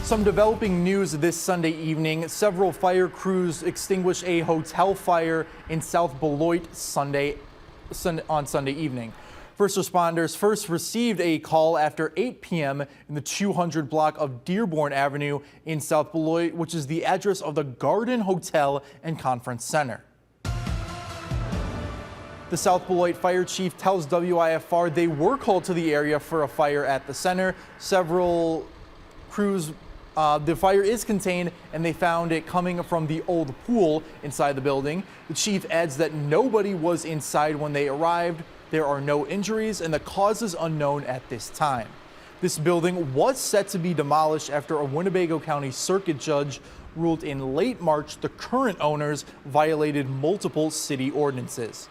Some developing news this Sunday evening. Several fire crews extinguished a hotel fire in South Beloit on Sunday evening. First responders first received a call after 8 p.m. in the 200 block of Dearborn Avenue in South Beloit, which is the address of the Garden Hotel and Conference Center. The South Beloit fire chief tells WIFR they were called to the area for a fire at the center. Several crews, the fire is contained and they found it coming from the old pool inside the building. The chief adds that nobody was inside when they arrived. There are no injuries and the cause is unknown at this time. This building was set to be demolished after a Winnebago County Circuit judge ruled in late March the current owners violated multiple city ordinances.